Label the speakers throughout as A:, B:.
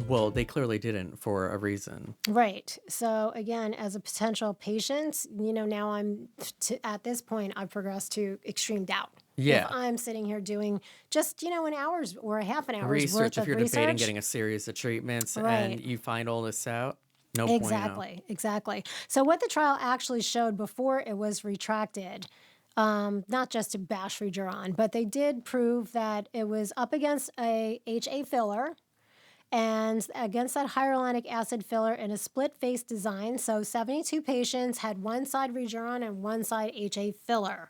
A: Well, they clearly didn't for a reason.
B: Right. So again, as a potential patient, now at this point, I've progressed to extreme doubt. If
A: Yeah.
B: I'm sitting here doing just, an hour's or a half an hour's
A: Research,
B: worth
A: if
B: of
A: you're debating
B: research.
A: getting a series of treatments and
B: Right.
A: you find all this out, no bueno.
B: Exactly. So what the trial actually showed before it was retracted, not just to bash Rejuran, but they did prove that it was up against a HA filler and against that hyaluronic acid filler in a split face design. So 72 patients had one side Rejuran and one side HA filler.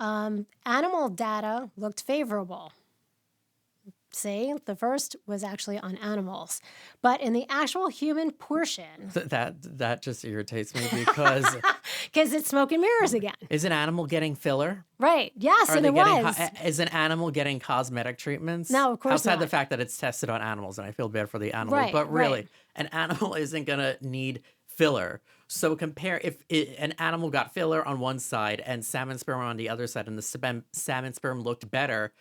B: Animal data looked favorable. See, the first was actually on animals. But in the actual human portion...
A: That just irritates me because...
B: Because it's smoke and mirrors again.
A: Is an animal getting filler?
B: Right. Yes, and it was.
A: Is an animal getting cosmetic treatments?
B: No, of course
A: Outside
B: not.
A: the fact that it's tested on animals, and I feel bad for the animal.
B: Right,
A: but really,
B: right.
A: an animal isn't going to need filler. So compare if an animal got filler on one side and salmon sperm on the other side, and the salmon sperm looked better.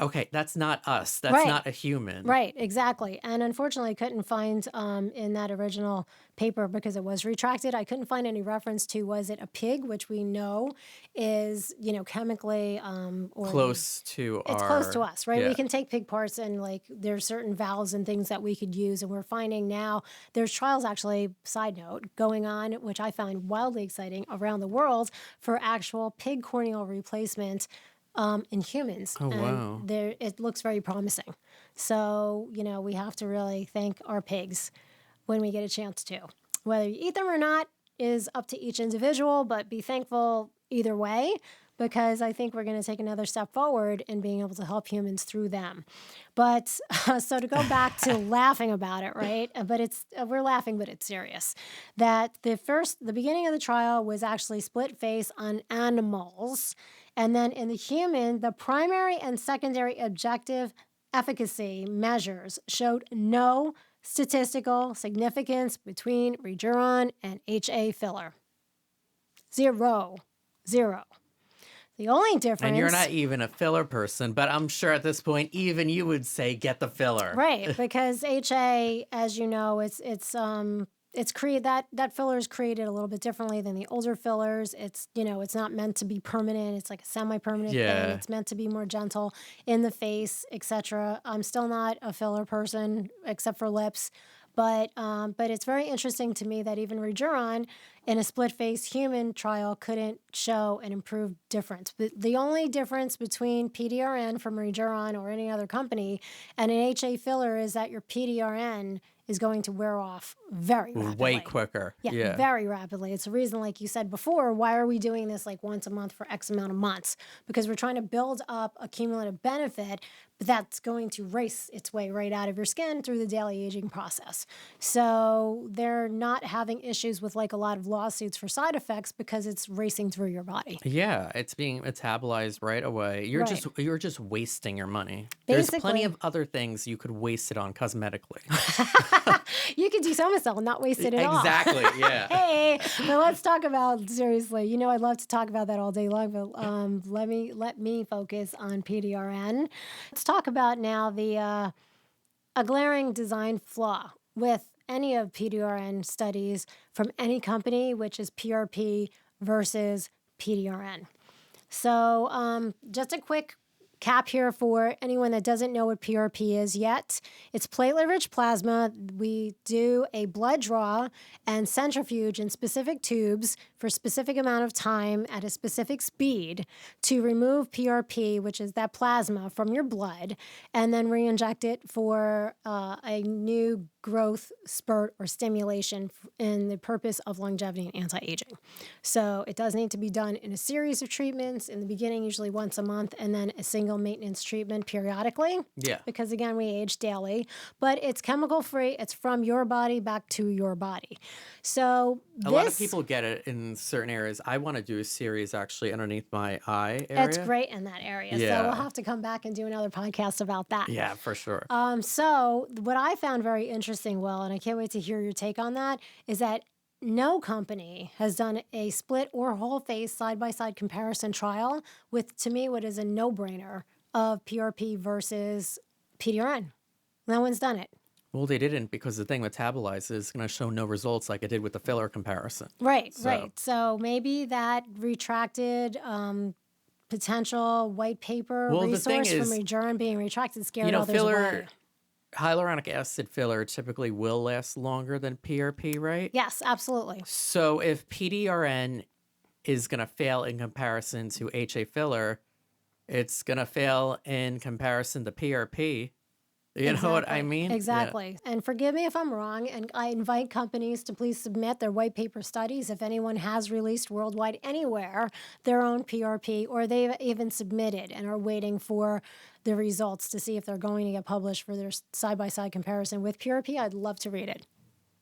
A: Okay, that's not us. That's
B: Right.
A: not a human.
B: Right, exactly. And unfortunately, I couldn't find in that original paper, because it was retracted, I couldn't find any reference to, was it a pig, which we know is, chemically or
A: Close to
B: it's close to us, right?
A: Yeah.
B: We can take pig parts and there's certain valves and things that we could use. And we're finding now there's trials actually, side note, going on, which I find wildly exciting around the world for actual pig corneal replacement in humans.
A: Oh,
B: and
A: wow.
B: it looks very promising. So, we have to really thank our pigs when we get a chance to. Whether you eat them or not is up to each individual, but be thankful either way, because I think we're going to take another step forward in being able to help humans through them. But so to go back to laughing about it, right? But we're laughing, but it's serious. That the beginning of the trial was actually split face on animals. And then in the human, the primary and secondary objective efficacy measures showed no statistical significance between Rejuran and HA filler. Zero. The only difference...
A: And you're not even a filler person, but I'm sure at this point, even you would say, get the filler.
B: Right, because HA, as you know, it's created, that filler is created a little bit differently than the older fillers. It's, it's not meant to be permanent. It's like a semi-permanent thing. It's meant to be more gentle in the face, etc. I'm still not a filler person, except for lips. But it's very interesting to me that even Rejuran in a split-face human trial couldn't show an improved difference. But the only difference between PDRN from Rejuran or any other company and an HA filler is that your PDRN is going to wear off very rapidly.
A: Way quicker.
B: Yeah, very rapidly. It's the reason, like you said before, why are we doing this once a month for X amount of months? Because we're trying to build up a cumulative benefit, but that's going to race its way right out of your skin through the daily aging process. So they're not having issues with a lot of lawsuits for side effects because it's racing through your body.
A: Yeah, it's being metabolized right away. You're just wasting your money. There's plenty of other things you could waste it on cosmetically.
B: You could do Somacell and not waste it at all.
A: Exactly, yeah.
B: Hey, but let's talk about, seriously, I'd love to talk about that all day long, but let me focus on PDRN. Let's talk about now a glaring design flaw with any of PDRN studies from any company, which is PRP versus PDRN. So just a quick cap here for anyone that doesn't know what PRP is yet. It's platelet-rich plasma. We do a blood draw and centrifuge in specific tubes for a specific amount of time at a specific speed to remove PRP, which is that plasma, from your blood, and then re-inject it for a new growth spurt or stimulation in the purpose of longevity and anti-aging. So it does need to be done in a series of treatments, in the beginning usually once a month, and then a single maintenance treatment periodically.
A: Yeah.
B: Because again, we age daily, but it's chemical free. It's from your body back to your body. So
A: a lot of people get it in certain areas. I want to do a series actually underneath my eye area.
B: It's great in that area.
A: Yeah.
B: So we'll have to come back and do another podcast about that.
A: Yeah, for sure.
B: So what I found very interesting, Will, and I can't wait to hear your take on that, is that no company has done a split or whole face side-by-side comparison trial with, to me, what is a no-brainer of PRP versus PDRN. No one's done it.
A: Well, they didn't because the thing metabolized is going to show no results like it did with the filler comparison.
B: Right,
A: So,
B: right. So maybe that retracted potential white paper
A: well, the thing
B: resource from
A: is,
B: Rejuran being retracted
A: you
B: scared
A: know,
B: others away.
A: hyaluronic acid filler typically will last longer than PRP, right?
B: Yes, absolutely.
A: So if PDRN is going to fail in comparison to HA filler, it's going to fail in comparison to PRP. You know what I mean? Yeah.
B: Exactly. And forgive me if I'm wrong. And I invite companies to please submit their white paper studies if anyone has released worldwide anywhere their own PRP, or they've even submitted and are waiting for the results to see if they're going to get published for their side-by-side comparison with PRP. I'd love to read it.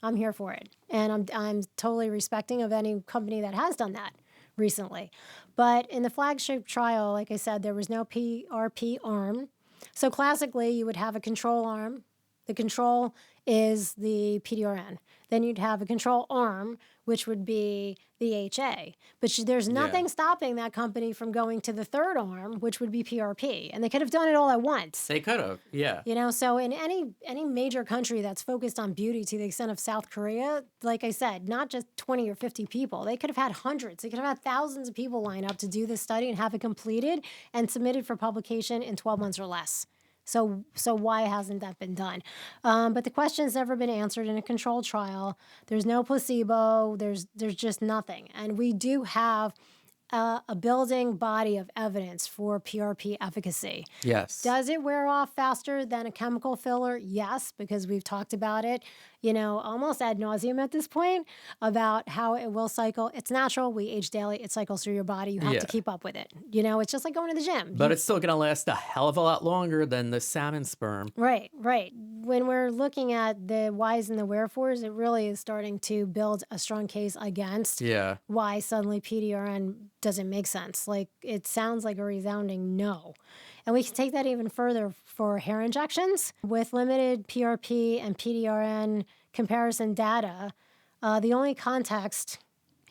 B: I'm here for it. And I'm totally respecting of any company that has done that recently. But in the flagship trial, like I said, there was no PRP arm. So classically, you would have a control arm. The control is the PDRN. Then you'd have a control arm, which would be the HA. But there's nothing stopping that company from going to the third arm, which would be PRP. And they could have done it all at once.
A: They could have, yeah.
B: You know, so in any major country that's focused on beauty to the extent of South Korea, like I said, not just 20 or 50 people. They could have had hundreds. They could have had thousands of people line up to do this study and have it completed and submitted for publication in 12 months or less. So why hasn't that been done? But the question's never been answered in a controlled trial. There's no placebo. There's just nothing. And we do have a building body of evidence for PRP efficacy.
A: Yes.
B: Does it wear off faster than a chemical filler? Yes, because we've talked about it, you know, almost ad nauseum at this point about how it will cycle. It's natural. We age daily. It cycles through your body. You have to keep up with it. You know, it's just like going to the gym.
A: But it's still going to last a hell of a lot longer than the salmon sperm.
B: Right, right. When we're looking at the whys and the wherefores, it really is starting to build a strong case against why suddenly PDRN doesn't make sense. Like, it sounds like a resounding no. And we can take that even further for hair injections. With limited PRP and PDRN comparison data, the only context,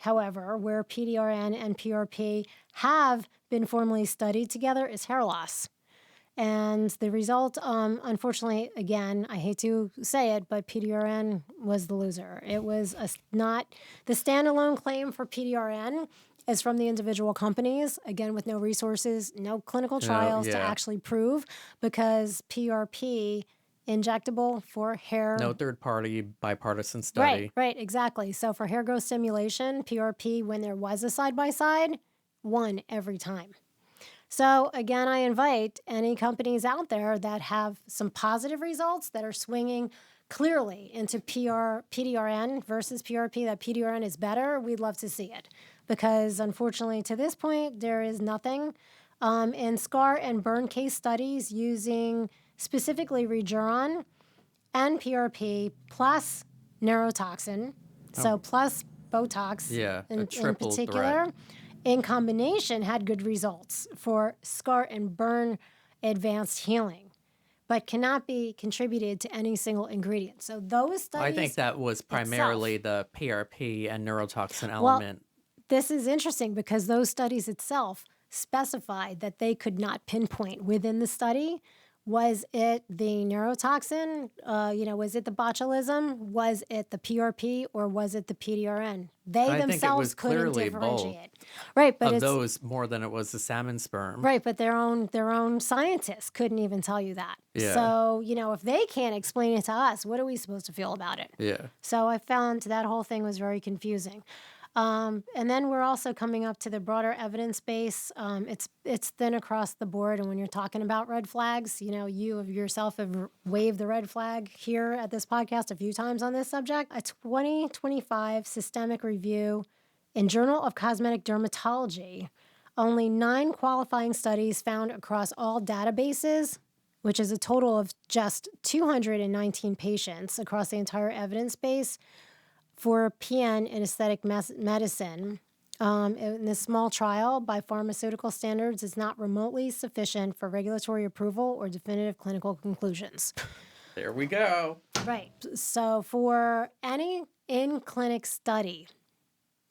B: however, where PDRN and PRP have been formally studied together is hair loss. And the result, unfortunately, again, I hate to say it, but PDRN was the loser. It was not the standalone claim for PDRN is from the individual companies, again, with no resources, no clinical trials to actually prove, because PRP, injectable for hair.
A: No third-party bipartisan study.
B: Right, exactly. So for hair growth stimulation, PRP, when there was a side-by-side, won every time. So again, I invite any companies out there that have some positive results that are swinging clearly into PDRN versus PRP, that PDRN is better. We'd love to see it because unfortunately to this point, there is nothing. In scar and burn case studies using specifically Rejuran and PRP plus neurotoxin, so plus Botox in particular.
A: Threat.
B: In combination, had good results for scar and burn advanced healing, but cannot be contributed to any single ingredient. So those studies,
A: I think that was primarily the PRP and neurotoxin element.
B: Well, this is interesting because those studies itself specified that they could not pinpoint within the study. Was it the neurotoxin? Was it the botulism? Was it the PRP? Or was it the PDRN? They themselves couldn't differentiate. Right, but
A: it's those more than it was the salmon sperm.
B: Right, but their own scientists couldn't even tell you that.
A: Yeah.
B: So, if they can't explain it to us, what are we supposed to feel about it?
A: Yeah.
B: So I found that whole thing was very confusing. And then we're also coming up to the broader evidence base. It's thin across the board. And when you're talking about red flags, you yourself have waved the red flag here at this podcast a few times on this subject. A 2025 systemic review in Journal of Cosmetic Dermatology, only 9 qualifying studies found across all databases, which is a total of just 219 patients across the entire evidence base, for PN in aesthetic medicine. In this small trial, by pharmaceutical standards, is not remotely sufficient for regulatory approval or definitive clinical conclusions.
A: There we go.
B: Right. So for any in-clinic study,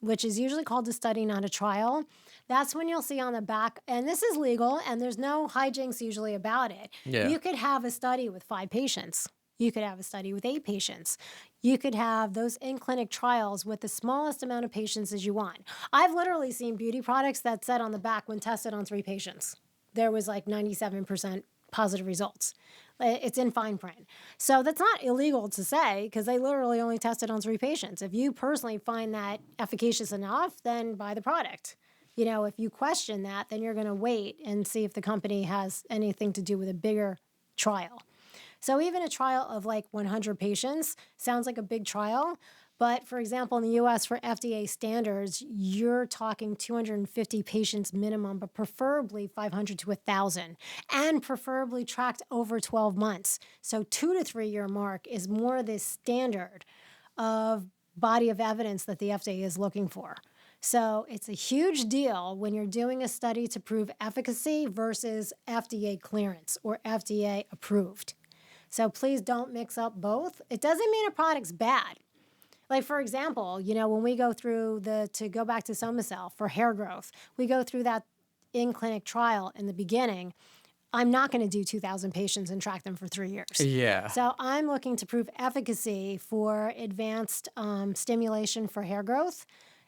B: which is usually called a study, not a trial, that's when you'll see on the back, and this is legal, and there's no hijinks usually about it.
A: Yeah.
B: You could have a study with 5 patients. You could have a study with 8 patients. You could have those in-clinic trials with the smallest amount of patients as you want. I've literally seen beauty products that said on the back when tested on 3 patients, there was like 97% positive results. It's in fine print. So that's not illegal to say because they literally only tested on 3 patients. If you personally find that efficacious enough, then buy the product. If you question that, then you're going to wait and see if the company has anything to do with a bigger trial. So even a trial of like 100 patients sounds like a big trial. But for example, in the US for FDA standards, you're talking 250 patients minimum, but preferably 500 to 1,000, and preferably tracked over 12 months. So 2 to 3 year mark is more the standard of body of evidence that the FDA is looking for. So it's a huge deal when you're doing a study to prove efficacy versus FDA clearance or FDA approved. So please don't mix up both. It doesn't mean a product's bad. Like, for example, when we go through to go back to Somacell for hair growth, we go through that in-clinic trial in the beginning. I'm not going to do 2,000 patients and track them for 3 years.
A: Yeah.
B: So I'm looking to prove efficacy for advanced stimulation for hair growth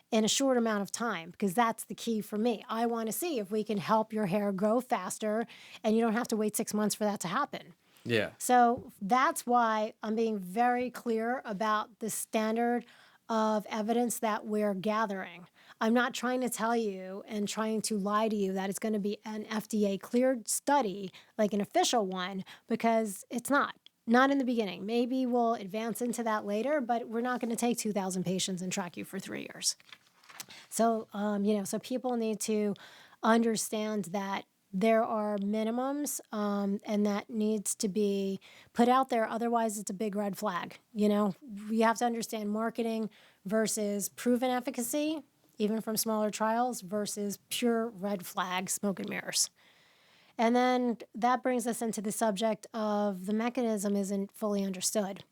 B: in a short amount of time, because that's the key for me. I want to see if we can help your hair grow faster and you don't have to wait 6 months for that to happen.
A: Yeah.
B: So that's why I'm being very clear about the standard of evidence that we're gathering. I'm not trying to tell you and trying to lie to you that it's going to be an FDA cleared study, like an official one, because it's not. Not in the beginning. Maybe we'll advance into that later, but we're not going to take 2,000 patients and track you for 3 years. So, so people need to understand that there are minimums, and that needs to be put out there. Otherwise, it's a big red flag. We have to understand marketing versus proven efficacy, even from smaller trials, versus pure red flag smoke and mirrors. And then that brings us into the subject of the mechanism isn't fully understood.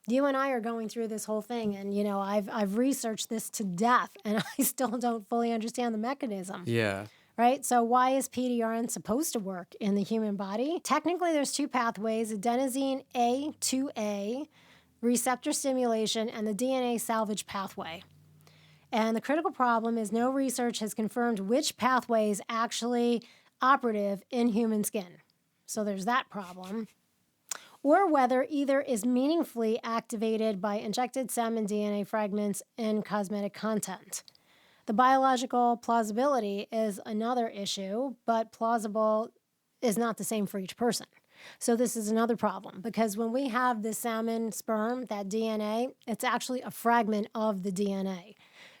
B: You and I are going through this whole thing, and I've researched this to death, and I still don't fully understand the mechanism.
A: Yeah.
B: Right? So why is PDRN supposed to work in the human body? Technically, there's 2 pathways, adenosine A2A, receptor stimulation, and the DNA salvage pathway. And the critical problem is no research has confirmed which pathway is actually operative in human skin. So there's that problem. Or whether either is meaningfully activated by injected salmon DNA fragments in cosmetic content. The biological plausibility is another issue, but plausible is not the same for each person. So this is another problem, because when we have the salmon sperm, that DNA, it's actually a fragment of the DNA.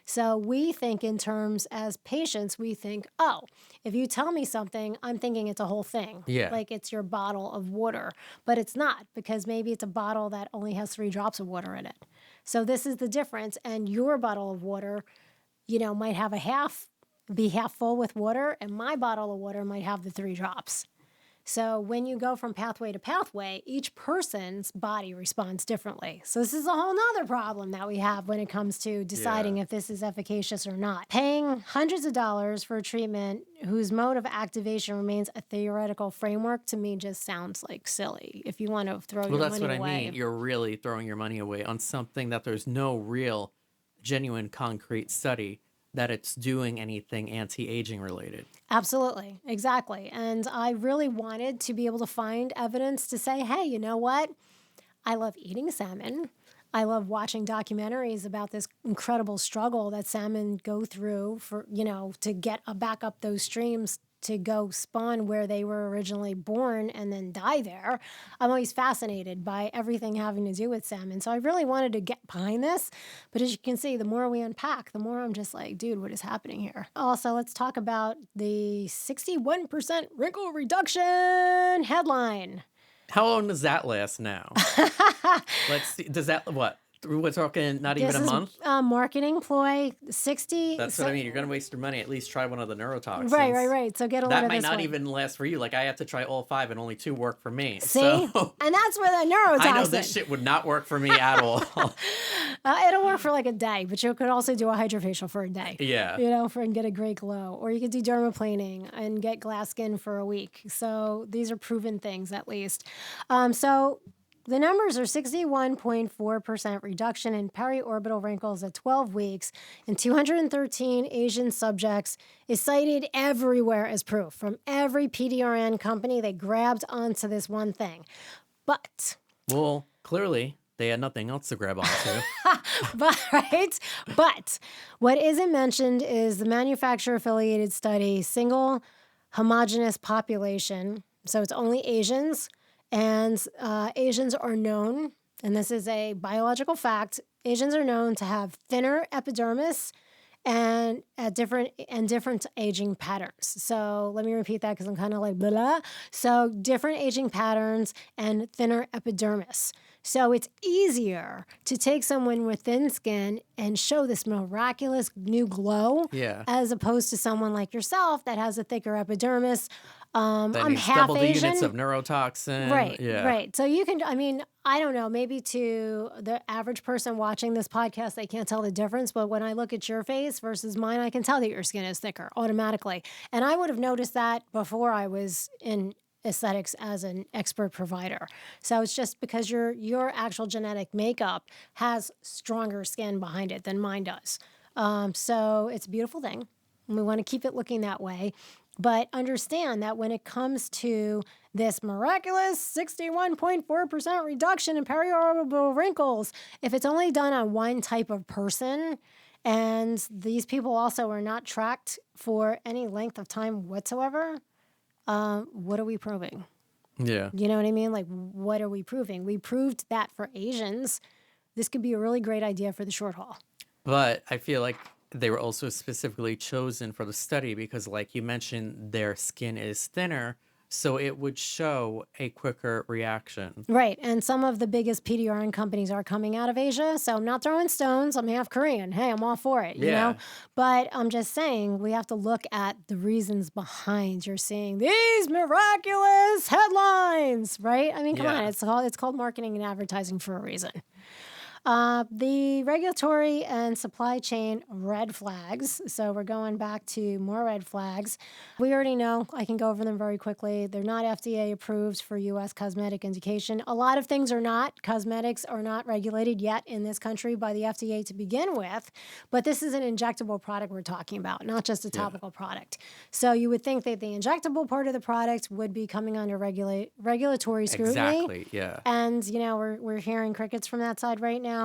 B: So we think in terms as patients, we think, oh, if you tell me something, I'm thinking it's a whole thing.
A: Yeah.
B: Like it's your bottle of water. But it's not, because maybe it's a bottle that only has 3 drops of water in it. So this is the difference. And your bottle of water, might have be half full with water, and my bottle of water might have the 3 drops. So when you go from pathway to pathway, each person's body responds differently. So this is a whole nother problem that we have when it comes to deciding if this is efficacious or not. Paying hundreds of dollars for a treatment whose mode of activation remains a theoretical framework, to me just sounds like silly. If you want to throw your money away.
A: Well, that's what I mean. You're really throwing your money away on something that there's no real, genuine, concrete study that it's doing anything anti-aging related.
B: Absolutely. Exactly. And I really wanted to be able to find evidence to say, hey, you know what? I love eating salmon. I love watching documentaries about this incredible struggle that salmon go through for, to get back up those streams to go spawn where they were originally born and then die there. I'm always fascinated by everything having to do with salmon. So I really wanted to get behind this. But as you can see, the more we unpack, the more I'm just like, dude, what is happening here? Also, let's talk about the 61% wrinkle reduction headline.
A: How long does that last now? Let's see. Does that, what? We're talking not even a month?
B: This is marketing ploy, 60.
A: That's what I mean. You're going to waste your money. At least try one of the neurotoxins.
B: Right. So get a lot of this
A: That might not
B: one.
A: even last for you. Like, I had to try all 5 and only 2 work for me.
B: See?
A: So,
B: and that's where the neurotoxin.
A: I know this shit would not work for me at all.
B: It'll work for like a day, but you could also do a hydrofacial for a day.
A: Yeah.
B: And get a great glow. Or you could do dermaplaning and get glass skin for a week. So these are proven things, at least. So The numbers are 61.4% reduction in periorbital wrinkles at 12 weeks in 213 Asian subjects is cited everywhere as proof. From every PDRN company, they grabbed onto this one thing. But...
A: Well, clearly, they had nothing else to grab onto.
B: But what isn't mentioned is the manufacturer-affiliated study, single homogeneous population. So it's only Asians, and Asians are known, and this is a biological fact, Asians are known to have thinner epidermis and different aging patterns. So let me repeat that because I'm kind of like blah, blah. So different aging patterns and thinner epidermis. So it's easier to take someone with thin skin and show this miraculous new glow as opposed to someone like yourself that has a thicker epidermis. I'm half
A: double
B: Asian.
A: the units of neurotoxin.
B: Right. So you can, I mean, I don't know, maybe to the average person watching this podcast, they can't tell the difference. But when I look at your face versus mine, I can tell that your skin is thicker automatically. And I would have noticed that before I was in aesthetics as an expert provider. So it's just because your actual genetic makeup has stronger skin behind it than mine does. So it's a beautiful thing. And we want to keep it looking that way. But understand that when it comes to this miraculous 61.4% reduction in periorbital wrinkles, if it's only done on one type of person, and these people also are not tracked for any length of time whatsoever, what are we proving?
A: Yeah.
B: You know what I mean? Like, what are we proving? We proved that for Asians, this could be a really great idea for the short haul.
A: But I feel like they were also specifically chosen for the study because, like you mentioned, their skin is thinner, so it would show a quicker reaction.
B: Right. And some of the biggest PDRN companies are coming out of Asia. So I'm not throwing stones. I'm half Korean. Hey, I'm all for it, you know? But I'm just saying we have to look at the reasons behind you're seeing these miraculous headlines, right? I mean, come on. It's called marketing and advertising for a reason. The regulatory and supply chain red flags. So we're going back to more red flags. We already know, I can go over them very quickly. They're not FDA approved for U.S. cosmetic indication. A lot of things are not. Cosmetics are not regulated yet in this country by the FDA to begin with. But this is an injectable product we're talking about, not just a topical product. So you would think that the injectable part of the product would be coming under regulatory scrutiny.
A: Exactly, yeah.
B: And, you know, we're hearing crickets from that side right now.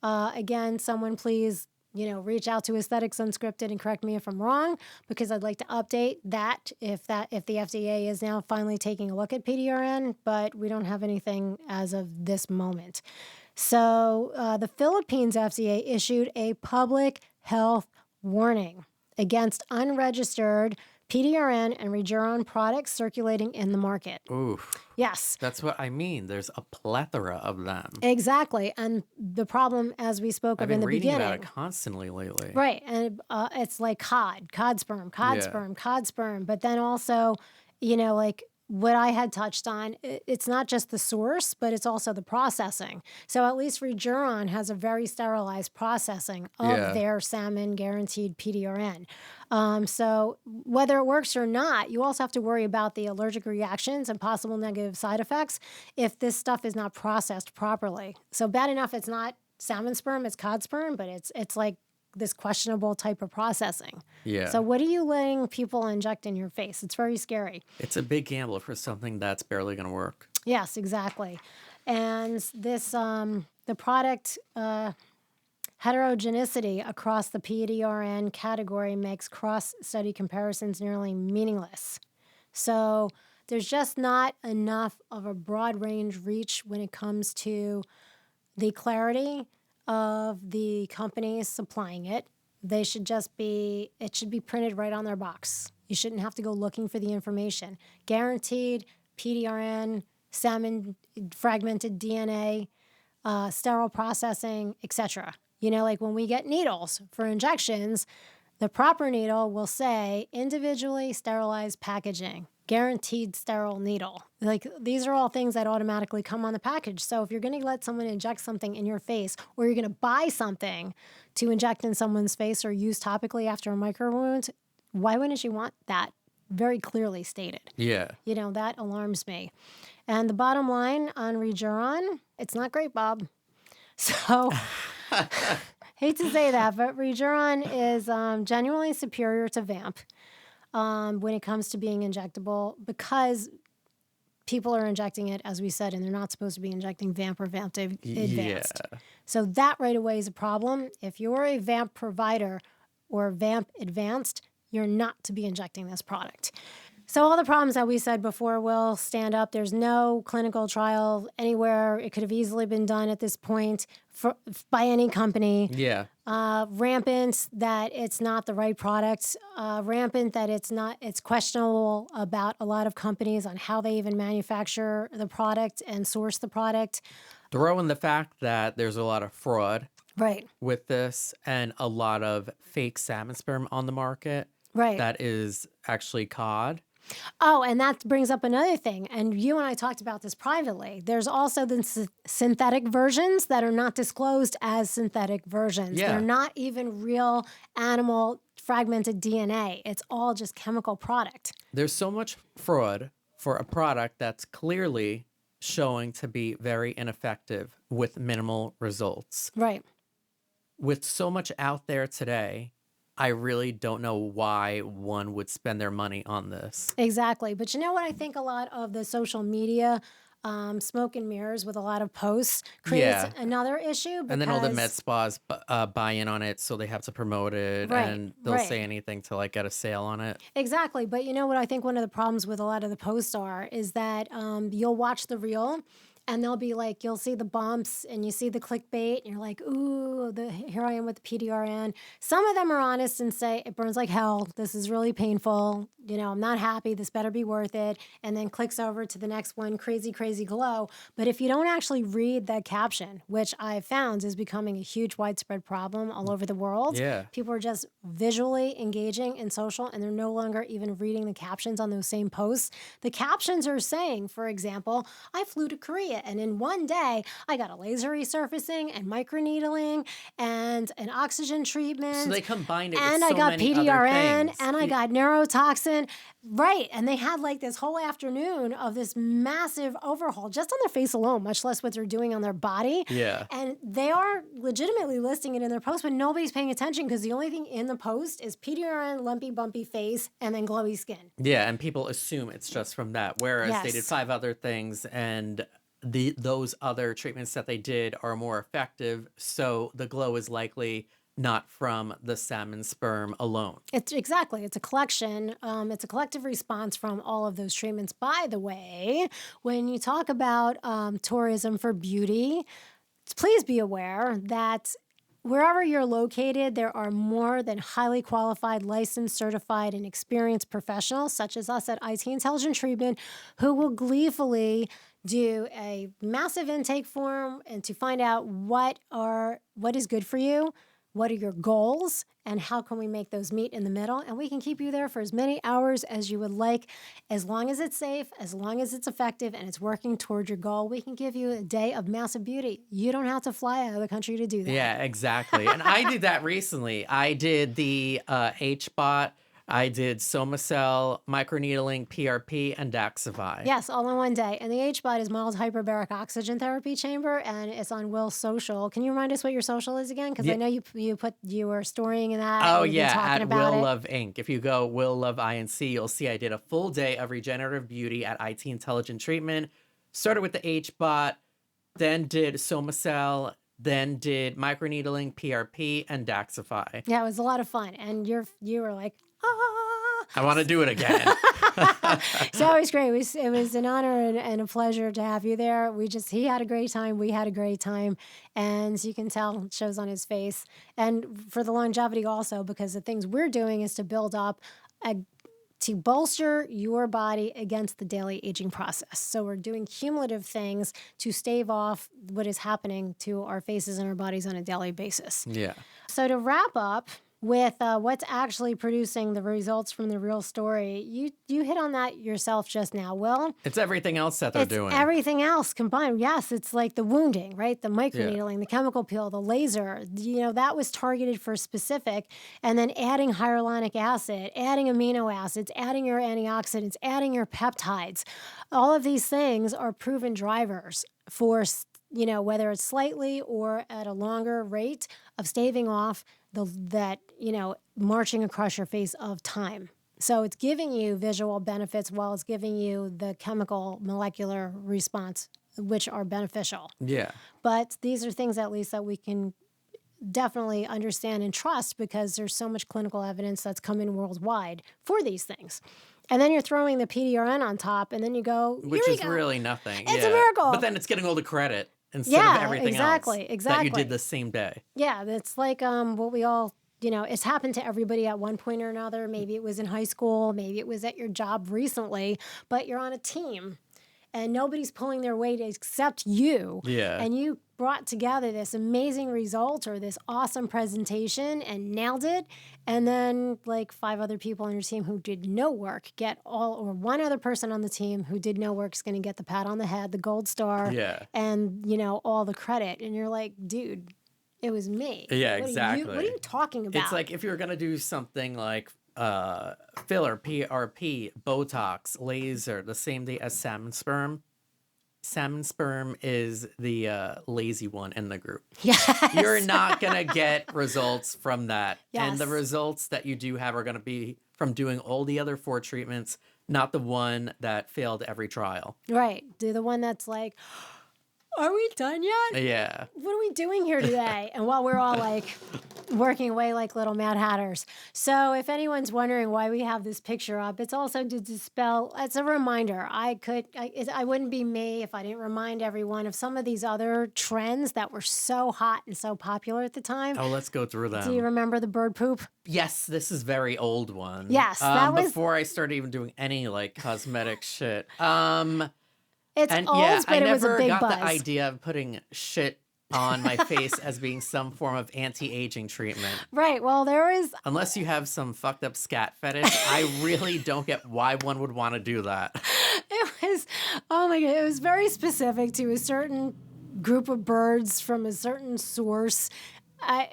B: Again, someone please, you know, reach out to Aesthetics Unscripted and correct me if I'm wrong, because I'd like to update that if the FDA is now finally taking a look at PDRN, but we don't have anything as of this moment. So the Philippines FDA issued a public health warning against unregistered PDRN and Rejuran products circulating in the market.
A: Oof.
B: Yes.
A: That's what I mean. There's a plethora of them.
B: Exactly. And the problem, as we spoke of in the beginning.
A: I've been reading about it constantly lately.
B: Right. And it's like cod sperm. But then also, you know, like what I had touched on, it's not just the source, but it's also the processing. So at least Rejuran has a very sterilized processing of their salmon guaranteed PDRN. So whether it works or not, you also have to worry about the allergic reactions and possible negative side effects if this stuff is not processed properly. So bad enough it's not salmon sperm, it's cod sperm, but it's like this questionable type of processing. Yeah. So what are you letting people inject in your face? It's very scary.
A: It's a big gamble for something that's barely going to work.
B: Yes, exactly. And this, the product heterogeneity across the PDRN category makes cross-study comparisons nearly meaningless. So there's just not enough of a broad range reach when it comes to the clarity of the companies supplying it. It should be printed right on their box. You shouldn't have to go looking for the information. Guaranteed PDRN, salmon fragmented DNA, sterile processing, etc. You know, like when we get needles for injections, the proper needle will say individually sterilized packaging, guaranteed sterile needle. Like these are all things that automatically come on the package. So if you're going to let someone inject something in your face, or you're going to buy something to inject in someone's face or use topically after a micro wound, why wouldn't you want that very clearly stated? Yeah. You know, that alarms me. And the bottom line on Rejuran, it's not great, Bob. So, hate to say that, but Rejuran is genuinely superior to Vamp when it comes to being injectable because people are injecting it, as we said, and they're not supposed to be injecting Vamp or Vamp Advanced.
A: Yeah.
B: So that right away is a problem. If you're a Vamp provider or Vamp Advanced, you're not to be injecting this product. So all the problems that we said before will stand up. There's no clinical trial anywhere. It could have easily been done at this point by any company.
A: Yeah.
B: Rampant that it's not the right product. Rampant that it's questionable about a lot of companies on how they even manufacture the product and source the product.
A: Throw in the fact that there's a lot of fraud
B: Right.
A: with this and a lot of fake salmon sperm on the market.
B: Right.
A: That is actually cod.
B: Oh, and that brings up another thing. And you and I talked about this privately. There's also the synthetic versions that are not disclosed as synthetic versions.
A: Yeah.
B: They're not even real animal fragmented DNA. It's all just chemical product.
A: There's so much fraud for a product that's clearly showing to be very ineffective with minimal results.
B: Right.
A: With so much out there today, I really don't know why one would spend their money on this.
B: Exactly. But you know what? I think a lot of the social media smoke and mirrors with a lot of posts creates another issue.
A: And then all the med spas buy in on it, so they have to promote it, and they'll say anything to like get a sale on it.
B: Exactly. But you know what I think one of the problems with a lot of the posts is that you'll watch the reel and they'll be like, you'll see the bumps and you see the clickbait and you're like, ooh, here I am with the PDRN. Some of them are honest and say, it burns like hell. This is really painful. You know, I'm not happy. This better be worth it. And then clicks over to the next one, crazy, crazy glow. But if you don't actually read that caption, which I've found is becoming a huge widespread problem all over the world.
A: Yeah.
B: People are just visually engaging in social and they're no longer even reading the captions on those same posts. The captions are saying, for example, I flew to Korea and in one day I got a laser resurfacing and microneedling and an oxygen treatment.
A: So they combined it
B: and
A: with so
B: I got
A: many other
B: PDRN
A: things.
B: and I got neurotoxin. Right. And they had like this whole afternoon of this massive overhaul just on their face alone, much less what they're doing on their body.
A: Yeah.
B: And they are legitimately listing it in their post, but nobody's paying attention because the only thing in the post is PDRN, lumpy, bumpy face, and then glowy skin.
A: Yeah, and people assume it's just from that, whereas they did
B: Yes.
A: 5 other things, and those other treatments that they did are more effective, so the glow is likely not from the salmon sperm alone.
B: It's a collection. It's a collective response from all of those treatments. By the way, when you talk about tourism for beauty, please be aware that wherever you're located, there are more than highly qualified, licensed, certified, and experienced professionals, such as us at IT Intelligent Treatment, who will gleefully do a massive intake form and to find out what is good for you, what are your goals, and how can we make those meet in the middle? And we can keep you there for as many hours as you would like, as long as it's safe, as long as it's effective, and it's working toward your goal. We can give you a day of massive beauty. You don't have to fly out of the country to do that.
A: Yeah, exactly. And I did that recently. I did the H-Bot, I did Somacell, microneedling, PRP, and Daxify.
B: Yes, all in one day. And the H-Bot is mild hyperbaric oxygen therapy chamber, and it's on Will's social. Can you remind us what your social is again? Because I know you were storing in that.
A: Oh,
B: and you've been
A: yeah,
B: talking
A: at
B: about
A: Will
B: it.
A: Love Inc. If you go Will Love INC, you'll see I did a full day of regenerative beauty at IT Intelligent Treatment. Started with the H-Bot, then did Somacell, then did microneedling, PRP, and Daxify.
B: Yeah, it was a lot of fun. And you were like, ah.
A: I want to do it again.
B: So it was great. It was an honor and a pleasure to have you there. He had a great time. We had a great time. And you can tell it shows on his face. And for the longevity also, because the things we're doing is to build up to bolster your body against the daily aging process. So we're doing cumulative things to stave off what is happening to our faces and our bodies on a daily basis.
A: Yeah.
B: So to wrap up, with what's actually producing the results from the real story. You hit on that yourself just now. Well,
A: It's everything else that they're doing.
B: Everything else combined. Yes, it's like the wounding, right? The microneedling,
A: Yeah.
B: the chemical peel, the laser. That was targeted for specific. And then adding hyaluronic acid, adding amino acids, adding your antioxidants, adding your peptides. All of these things are proven drivers for, whether it's slightly or at a longer rate of staving off marching across your face of time. So it's giving you visual benefits while it's giving you the chemical molecular response, which are beneficial.
A: Yeah.
B: But these are things at least that we can definitely understand and trust because there's so much clinical evidence that's coming worldwide for these things. And then you're throwing the PDRN on top, and then you go,
A: which is really nothing.
B: It's a miracle.
A: But then it's getting all the credit instead of everything else that you did the same day.
B: Yeah, it's like what we all, it's happened to everybody at one point or another. Maybe it was in high school, maybe it was at your job recently, but you're on a team and nobody's pulling their weight except you.
A: Yeah.
B: And you brought together this amazing result or this awesome presentation and nailed it. And then like 5 other people on your team who did no work or one other person on the team who did no work is going to get the pat on the head, the gold star, and, all the credit. And you're like, dude, it was me.
A: Yeah, exactly.
B: What are you talking about?
A: It's like if you were going to do something like filler, PRP, Botox, laser, the same day as salmon sperm. Salmon sperm is the lazy one in the group.
B: Yes.
A: You're not going to get results from that.
B: Yes.
A: And the results that you do have are going to be from doing all the other 4 treatments, not the one that failed every trial.
B: Right. The one that's like, are we done yet?
A: Yeah.
B: What are we doing here today? And while we're all like working away like little Mad Hatters. So if anyone's wondering why we have this picture up, it's also to dispel, it's a reminder. I wouldn't be me if I didn't remind everyone of some of these other trends that were so hot and so popular at the time.
A: Oh, let's go through them.
B: Do you remember the bird poop?
A: Yes, this is very old one.
B: Yes, that was
A: before I started even doing any like cosmetic shit.
B: It's old, but it was a big buzz.
A: I never got the idea of putting shit on my face as being some form of anti-aging treatment.
B: Right. Well, there is...
A: Unless you have some fucked up scat fetish, I really don't get why one would want to do that.
B: It was, oh my God, it was very specific to a certain group of birds from a certain source.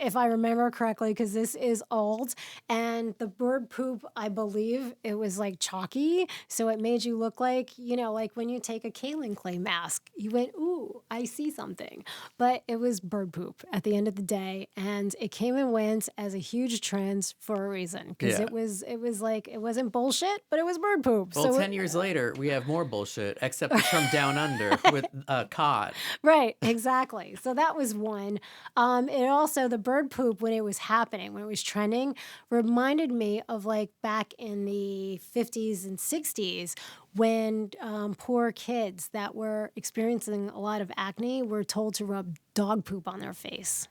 B: If I remember correctly, because this is old, and the bird poop, I believe it was like chalky, so it made you look like, like when you take a kaolin clay mask, you went, ooh, I see something. But it was bird poop at the end of the day, and it came and went as a huge trend for a reason, because it was like, it wasn't bullshit, but it was bird poop.
A: Well, so 10 years later, we have more bullshit, except it's from down under with cod.
B: Right, exactly. So that was one. It also, the bird poop, when it was happening, when it was trending, reminded me of like back in the 50s and 60s when poor kids that were experiencing a lot of acne were told to rub dog poop on their face.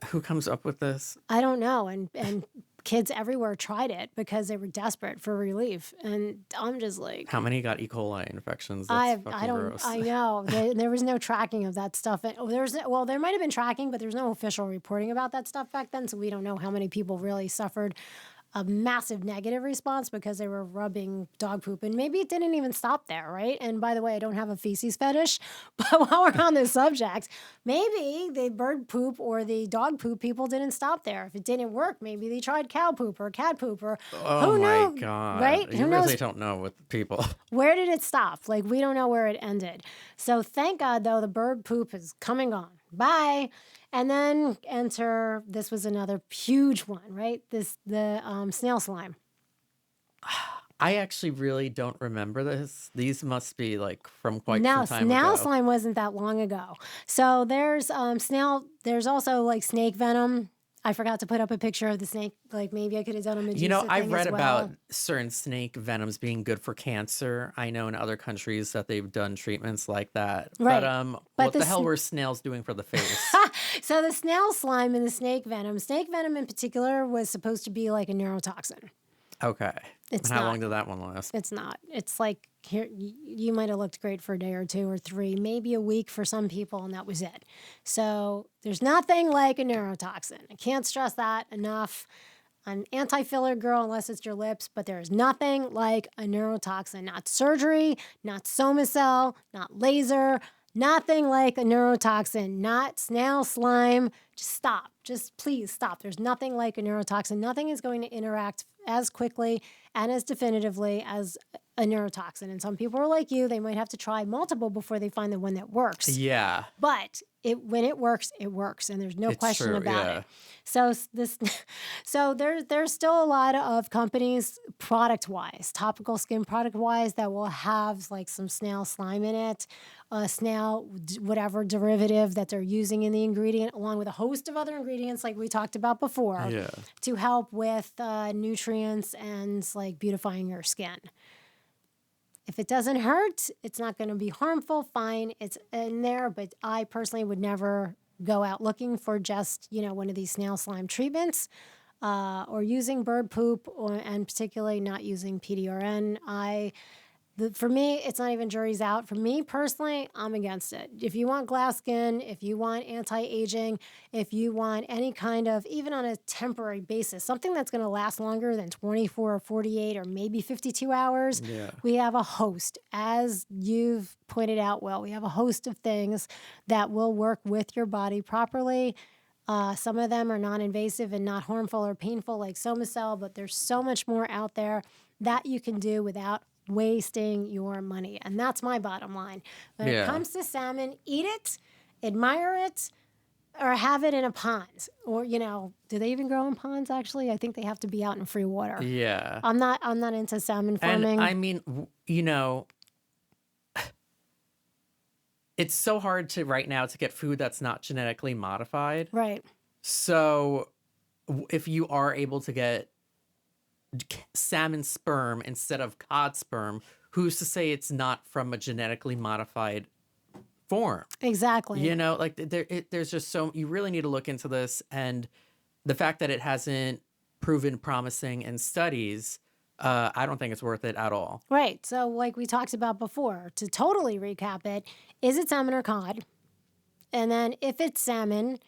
A: Who comes up with this?
B: I don't know. And kids everywhere tried it because they were desperate for relief. And I'm just like...
A: How many got E. coli infections? That's fucking gross.
B: I know. There was no tracking of that stuff. There might have been tracking, but there's no official reporting about that stuff back then, so we don't know how many people really suffered a massive negative response because they were rubbing dog poop. And maybe it didn't even stop there, right? And by the way, I don't have a feces fetish, but while we're on this subject, maybe the bird poop or the dog poop people didn't stop there. If it didn't work, maybe they tried cow poop or cat poop or
A: who knows, my God.
B: Right?
A: You really don't know with people.
B: Where did it stop? Like, we don't know where it ended. So thank God, though, the bird poop is come and gone. Bye. And then enter, this was another huge one, right? The snail slime.
A: I actually really don't remember this. These must be like from quite some time ago.
B: Snail slime wasn't that long ago. So there's there's also like snake venom. I forgot to put up a picture of the snake. Like maybe I could have done a Medusa
A: I've read
B: as well.
A: about certain snake venoms being good for cancer. I know in other countries that they've done treatments like that.
B: Right.
A: But what the hell were snails doing for the face?
B: So the snail slime and the snake venom in particular was supposed to be like a neurotoxin.
A: Okay.
B: It's
A: And how
B: not.
A: long did that one last?
B: It's not. It's like here you might have looked great for a day or two or three, maybe a week for some people, and that was it. So there's nothing like a neurotoxin. I can't stress that enough. An anti-filler girl, unless it's your lips, but there is nothing like a neurotoxin. Not surgery, not Somacell, not laser, nothing like a neurotoxin, not snail slime. Just stop. Just please stop. There's nothing like a neurotoxin. Nothing is going to interact as quickly and as definitively as a neurotoxin. And some people are like you, they might have to try multiple before they find the one that works.
A: Yeah.
B: But when it works, and there's no
A: It's
B: question
A: true,
B: about
A: yeah.
B: it. So there's still a lot of companies product-wise, topical skin product-wise, that will have like some snail slime in it, snail whatever derivative that they're using in the ingredient, along with a host of other ingredients like we talked about before,
A: Yeah.
B: to help with nutrients and like beautifying your skin. If it doesn't hurt, it's not going to be harmful, fine, it's in there, but I personally would never go out looking for just, one of these snail slime treatments or using bird poop, and particularly not using PDRN. For me, it's not even jury's out. For me personally, I'm against it. If you want glass skin, if you want anti-aging, if you want any kind of, even on a temporary basis, something that's going to last longer than 24 or 48 or maybe 52 hours, we have a host. As you've pointed out, Will, we have a host of things that will work with your body properly. Some of them are non-invasive and not harmful or painful like Somacell, but there's so much more out there that you can do without wasting your money. And that's my bottom line. When it comes to salmon, eat it, admire it, or have it in a pond. Or, do they even grow in ponds, actually? I think they have to be out in free water.
A: Yeah.
B: I'm not into salmon farming.
A: And I mean, it's so hard right now to get food that's not genetically modified.
B: Right.
A: So if you are able to get salmon sperm instead of cod sperm, who's to say it's not from a genetically modified form?
B: Exactly.
A: There's just you really need to look into this. And the fact that it hasn't proven promising in studies, I don't think it's worth it at all.
B: Right. So like we talked about before, to totally recap it, is it salmon or cod? And then if it's salmon,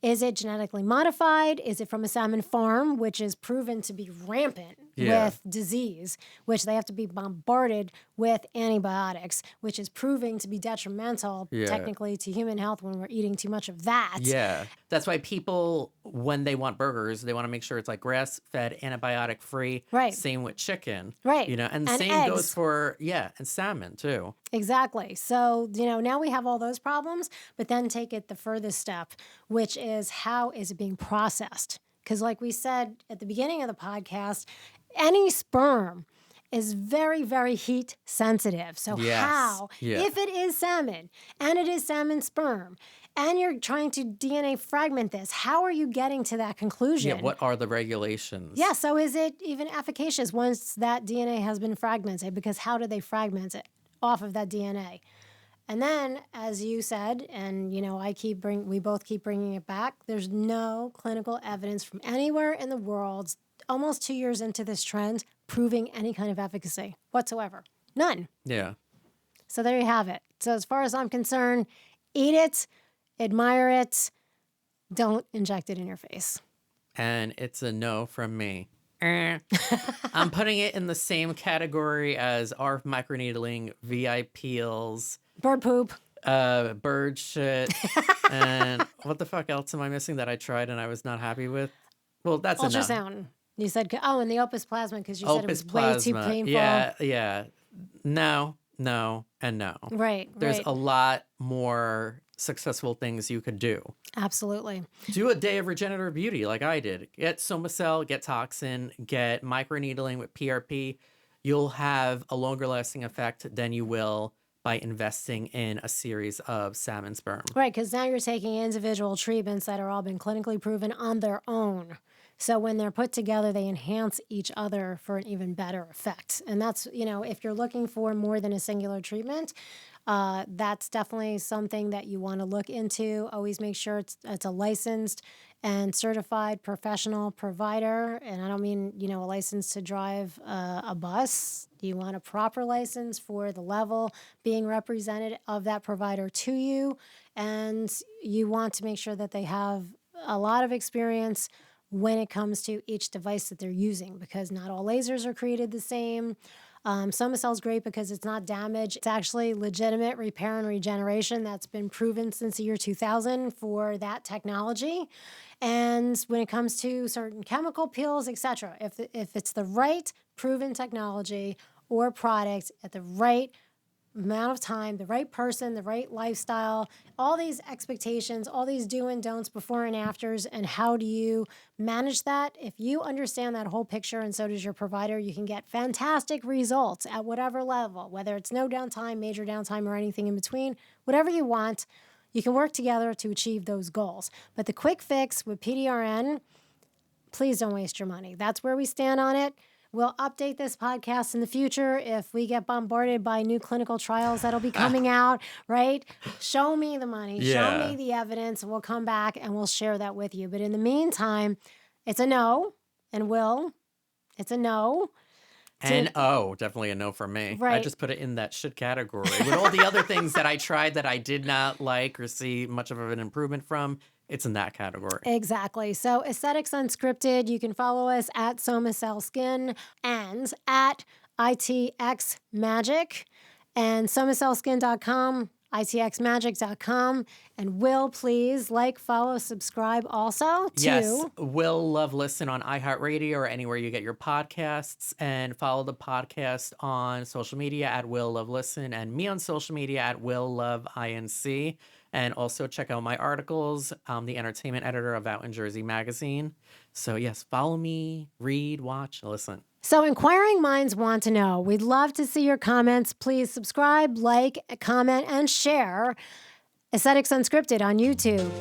B: is it genetically modified? Is it from a salmon farm, which is proven to be rampant with disease, which they have to be bombarded with antibiotics, which is proving to be detrimental technically to human health when we're eating too much of that.
A: Yeah. That's why people, when they want burgers, they want to make sure it's like grass-fed, antibiotic-free.
B: Right.
A: Same with chicken.
B: Right.
A: And the same
B: eggs.
A: goes for, and salmon too.
B: Exactly. So, now we have all those problems, but then take it the furthest step, which is how is it being processed? Because like we said at the beginning of the podcast, any sperm is very, very heat sensitive. So if it is salmon and it is salmon sperm and you're trying to DNA fragment this, how are you getting to that conclusion?
A: Yeah, what are the regulations?
B: Yeah, so is it even efficacious once that DNA has been fragmented? Because how do they fragment it off of that DNA? And then, as you said, and we both keep bringing it back, there's no clinical evidence from anywhere in the world, almost 2 years into this trend, proving any kind of efficacy whatsoever. None.
A: Yeah.
B: So there you have it. So as far as I'm concerned, eat it, admire it, don't inject it in your face.
A: And it's a no from me. I'm putting it in the same category as ARF microneedling, VI peels,
B: bird poop,
A: bird shit, and what the fuck else am I missing that I tried and I was not happy with? Well, that's
B: ultrasound.
A: Enough.
B: You said, and the opus plasma, because you said it was way too painful.
A: Yeah. No, and no.
B: Right.
A: There's a lot more successful things you could do.
B: Absolutely.
A: Do a day of regenerative beauty like I did. Get Somacell, get toxin, get microneedling with PRP. You'll have a longer lasting effect than you will by investing in a series of salmon sperm.
B: Right, because now you're taking individual treatments that are all been clinically proven on their own. So when they're put together, they enhance each other for an even better effect. And that's, if you're looking for more than a singular treatment, That's definitely something that you want to look into. Always make sure it's a licensed and certified professional provider. And I don't mean, a license to drive a bus. You want a proper license for the level being represented of that provider to you. And you want to make sure that they have a lot of experience when it comes to each device that they're using, because not all lasers are created the same. Somacell's great because it's not damaged. It's actually legitimate repair and regeneration that's been proven since the year 2000 for that technology. And when it comes to certain chemical peels, etc., if it's the right proven technology or product at the right amount of time, the right person, the right lifestyle, all these expectations, all these do and don'ts before and afters, and how do you manage that? If you understand that whole picture, and so does your provider, you can get fantastic results at whatever level, whether it's no downtime, major downtime, or anything in between, whatever you want. You can work together to achieve those goals. But the quick fix with PDRN, please don't waste your money. That's where we stand on it. We'll update this podcast in the future if we get bombarded by new clinical trials that'll be coming out, right? Show me the money, show me the evidence, and we'll come back and we'll share that with you. But in the meantime, it's a no, and it's a no.
A: Definitely a no for me.
B: Right.
A: I just put it in that shit category. With all the other things that I tried that I did not like or see much of an improvement from, it's in that category.
B: Exactly. So Aesthetics Unscripted, you can follow us at Somacell Skin and at ITX Magic, and somacellskin.com, itxmagic.com. And Will, please follow, subscribe also to...
A: Yes, Will Love Listen on iHeartRadio or anywhere you get your podcasts, and follow the podcast on social media at Will Love Listen, and me on social media at Will Love INC. And also check out my articles. I'm the entertainment editor of Out in Jersey magazine. So yes, follow me, read, watch, listen.
B: So inquiring minds want to know. We'd love to see your comments. Please subscribe, comment, and share Aesthetics Unscripted on YouTube.